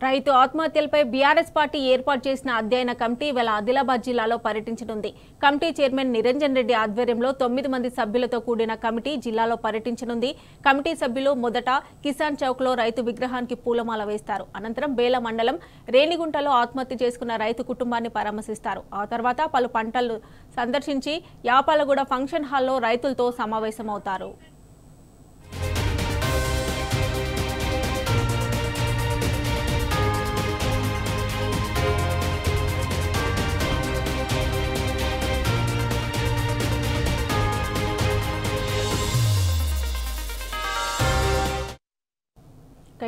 రైతు ఆత్మహత్యలపై BRS party ఏర్పాటు చేసిన అధ్యయన కమిటీ ఇవాళ ఆదిలాబాద్ జిల్లాలో పర్యటించనుంది. కమిటీ చైర్మన్ నిరంజన్ రెడ్డి ఆధ్వర్యంలో 9 మంది సభ్యులతో కూడిన కమిటీ జిల్లాలో పర్యటించనుంది. కమిటీ సభ్యులు మొదట కిసాన్ చౌక్లో రైతు విగ్రహానికి పూలమాల వేస్తారు. అనంతరం బేల మండలం రేణిగుంటలో ఆత్మహత్య చేసుకున్న రైతు కుటుంబాన్ని పరామర్శిస్తారు. ఆ తర్వాత పలు పంటలు సందర్శించి యాపాలగూడ ఫంక్షన్ హాల్లో రైతులతో సమావేశమవుతారు.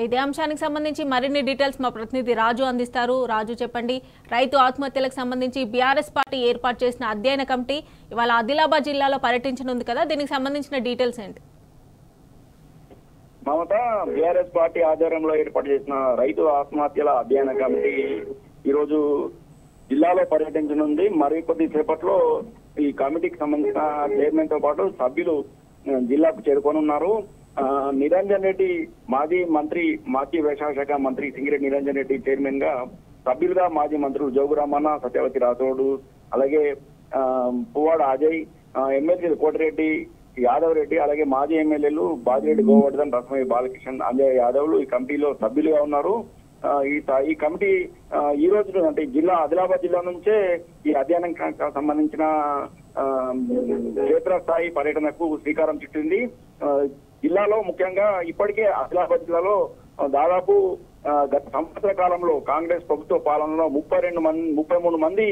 ఇదే అంశానికి సంబంధించి మరిన్ని డీటెయిల్స్ మా ప్రతినిధి రాజు అందిస్తారు. రాజు, చెప్పండి. రైతు ఆత్మహత్యలకు సంబంధించి బీఆర్ఎస్ పార్టీ ఏర్పాటు చేసిన అధ్యయన కమిటీ ఇవాళ ఆదిలాబాద్ జిల్లాలో పర్యటించనుంది కదా, దీనికి సంబంధించిన డీటెయిల్స్ ఏంటి? మమత, బీఆర్ఎస్ పార్టీ ఆధ్వర్యంలో ఏర్పాటు చేసిన రైతు ఆత్మహత్యల అధ్యయన కమిటీ ఈరోజు జిల్లాలో పర్యటించనుంది. మరి కొద్దిసేపట్లో ఈ కమిటీకి సంబంధించిన చైర్మన్ తో పాటు సభ్యులు జిల్లాకు చేరుకోనున్నారు. నిరంజన్ రెడ్డి మాజీ మంత్రి, మాజీ వ్యవసాయ శాఖ మంత్రి సింగిరెడ్డి నిరంజన్ రెడ్డి చైర్మన్ గా, సభ్యులుగా మాజీ మంత్రులు జోగురామన్న, సత్యవతి రాథోడు, అలాగే పువ్వాడ అజయ్, ఎమ్మెల్సీ కోటిరెడ్డి యాదవ్ రెడ్డి, అలాగే మాజీ ఎమ్మెల్యేలు బాజిరెడ్డి గోవర్ధన్, రసమయ్య బాలకిషన్, అంజయ్ యాదవ్లు ఈ కమిటీలో సభ్యులుగా ఉన్నారు. ఈ కమిటీ ఈ రోజు అంటే ఆదిలాబాద్ జిల్లా నుంచే ఈ అధ్యయనం సంబంధించిన క్షేత్రస్థాయి పర్యటనకు శ్రీకారం చుట్టింది. జిల్లాలో ముఖ్యంగా ఇప్పటికే ఆదిలాబాద్ జిల్లాలో దాదాపు గత సంవత్సర కాలంలో కాంగ్రెస్ ప్రభుత్వ పాలనలో 33 మంది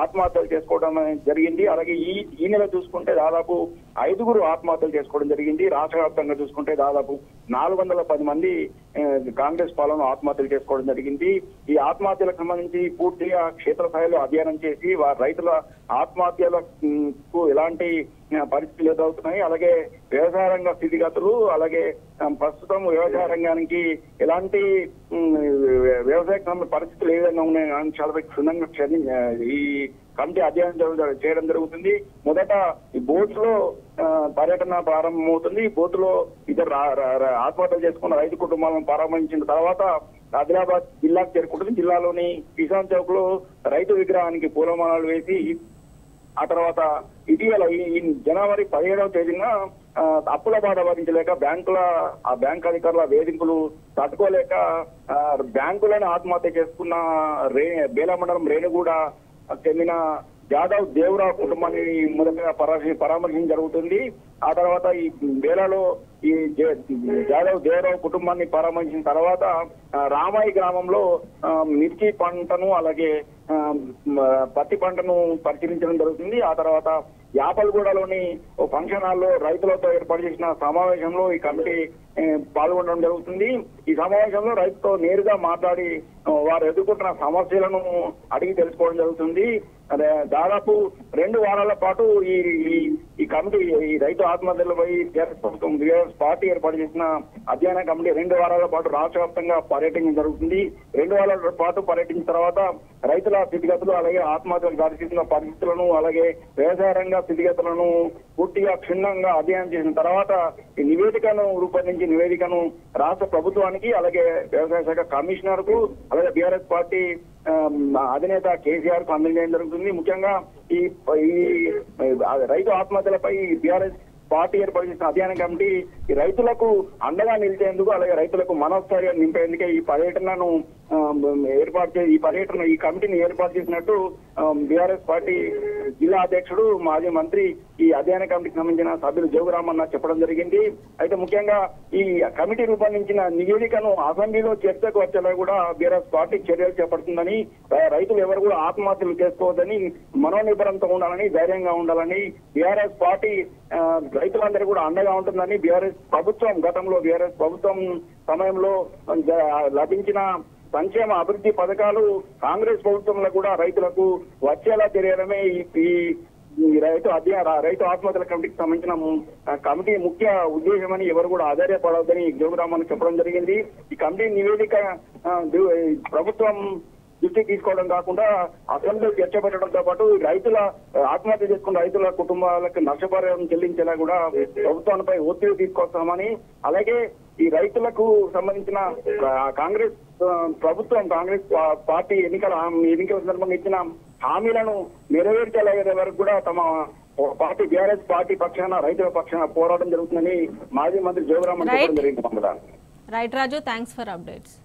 ఆత్మహత్యలు చేసుకోవడం జరిగింది. అలాగే ఈ నెల చూసుకుంటే దాదాపు 5 ఆత్మహత్యలు చేసుకోవడం జరిగింది. రాష్ట్ర వ్యాప్తంగా చూసుకుంటే దాదాపు 410 మంది కాంగ్రెస్ పాలనలో ఆత్మహత్యలు చేసుకోవడం జరిగింది. ఈ ఆత్మహత్యలకు సంబంధించి పూర్తిగా క్షేత్రస్థాయిలో అధ్యయనం చేసి రైతుల ఆత్మహత్యలకు ఎలాంటి పరిస్థితులు ఎదురవుతున్నాయి, అలాగే వ్యవసాయ రంగ స్థితిగతులు, అలాగే ప్రస్తుతం వ్యవసాయ రంగానికి ఎలాంటి వ్యవసాయ పరిస్థితులు ఏ విధంగా ఉన్నాయి అంశాలపై క్షుణ్ణంగా ఈ కమిటీ అధ్యయనం చేయడం జరుగుతుంది. మొదట ఈ బోట్స్ లో పర్యటన ప్రారంభమవుతుంది. బోటులో ఇద్దరు ఆత్మహత్యలు చేసుకున్న రైతు కుటుంబాలను పరామర్శించిన తర్వాత ఆదిలాబాద్ జిల్లాకు చేరుకుంటుంది. జిల్లాలోని కిసాన్ చౌక్ లో రైతు విగ్రహానికి పూలమాలలు వేసి ఆ తర్వాత ఇటీవల ఈ జనవరి 17వ తేదీన అప్పుల బాధ భరించలేక బ్యాంక్ అధికారుల వేధింపులు తట్టుకోలేక బ్యాంకులను ఆత్మహత్య చేసుకున్న బేల మండలం రేణిగూడ చెందిన జాదవ్ దేవరావు కుటుంబాన్ని మొదటగా పరామర్శించడం జరుగుతుంది. ఆ తర్వాత ఈ బేలలో ఈ జాదవ్ దేవరావు కుటుంబాన్ని పరామర్శించిన తర్వాత రామాయి గ్రామంలో మిర్చి పంటను, అలాగే పత్తి పంటను పరిశీలించడం జరుగుతుంది. ఆ తర్వాత యాపల్గూడలోని ఓ ఫంక్షన్ హాల్లో రైతులతో ఏర్పాటు చేసిన సమావేశంలో ఈ కమిటీ పాల్గొనడం జరుగుతుంది. ఈ సమావేశంలో రైతుతో నేరుగా మాట్లాడి వారు ఎదుర్కొంటున్న సమస్యలను అడిగి తెలుసుకోవడం జరుగుతుంది. దాదాపు 2 వారాల పాటు ఈ కమిటీ ఈ రైతు ఆత్మహత్యలపై బీఆర్ఎస్ పార్టీ ఏర్పాటు చేసిన అధ్యయన కమిటీ 2 వారాల పాటు రాష్ట్ర వ్యాప్తంగా పర్యటించడం జరుగుతుంది. 2 వారాల పాటు పర్యటించిన తర్వాత రైతుల స్థితిగతులు, అలాగే ఆత్మహత్యలు దారితీసిన పరిస్థితులను, అలాగే వ్యవసాయ రంగ స్థితిగతులను పూర్తిగా క్షుణ్ణంగా అధ్యయనం చేసిన తర్వాత ఈ నివేదికను రూపొందించి నివేదికను రాష్ట్ర ప్రభుత్వానికి, అలాగే వ్యవసాయ శాఖ కమిషనర్ కు, అలాగే బీఆర్ఎస్ పార్టీ అధినేత కేసీఆర్ కు అందజేయడం జరుగుతుంది. ముఖ్యంగా ఈ రైతు ఆత్మహత్యలపై బీఆర్ఎస్ పార్టీ ఏర్పాటు చేసిన అధ్యయన కమిటీ ఈ రైతులకు అండగా నిలిచేందుకు, అలాగే రైతులకు మనోస్థైర్యం నింపేందుకే ఈ పర్యటనను ఈ కమిటీని ఏర్పాటు చేసినట్టు బీఆర్ఎస్ పార్టీ జిల్లా అధ్యక్షుడు, మాజీ మంత్రి, ఈ అధ్యయన కమిటీకి సంబంధించిన సభ్యులు జోగురామన్న చెప్పడం జరిగింది. అయితే ముఖ్యంగా ఈ కమిటీ రూపొందించిన నివేదికను అసెంబ్లీలో చర్చకు వచ్చేలా కూడా బీఆర్ఎస్ పార్టీ చర్యలు చేపడుతుందని, రైతులు ఎవరు కూడా ఆత్మహత్యలు చేసుకోవద్దని, మనోనిర్భరంతో ఉండాలని, ధైర్యంగా ఉండాలని బీఆర్ఎస్ పార్టీ రైతులందరూ కూడా అండగా ఉంటుందని గతంలో బీఆర్ఎస్ ప్రభుత్వం సమయంలో లభించిన సంక్షేమ అభివృద్ధి పథకాలు కాంగ్రెస్ ప్రభుత్వంలో కూడా రైతులకు వచ్చేలా తెలియడమే ఈ రైతు ఆత్మహత్యల కమిటీకి సంబంధించిన కమిటీ ముఖ్య ఉద్దేశమని ఎవరు కూడా ఆధారపడవద్దని జోగురామన్ చెప్పడం జరిగింది. ఈ కమిటీ నివేదిక ప్రభుత్వం దృష్టికి తీసుకోవడం కాకుండా అసెంబ్లీలో చర్చ పెట్టడంతో పాటు రైతుల ఆత్మహత్య చేసుకున్న రైతుల కుటుంబాలకు నష్టపరిహారం చెల్లించేలా కూడా ప్రభుత్వాలపై ఒత్తిడి తీసుకొస్తామని, అలాగే ఈ రైతులకు సంబంధించిన కాంగ్రెస్ ప్రభుత్వం కాంగ్రెస్ పార్టీ ఎన్నికల సందర్భంగా ఇచ్చిన హామీలను నెరవేర్చలేని వరకు కూడా తమ పార్టీ బీఆర్ఎస్ పార్టీ పక్షాన రైతుల పక్షాన పోరాటం జరుగుతుందని మాజీ మంత్రి జోగురామన్ చెప్పడం జరిగింది. Right Raju, thanks for updates.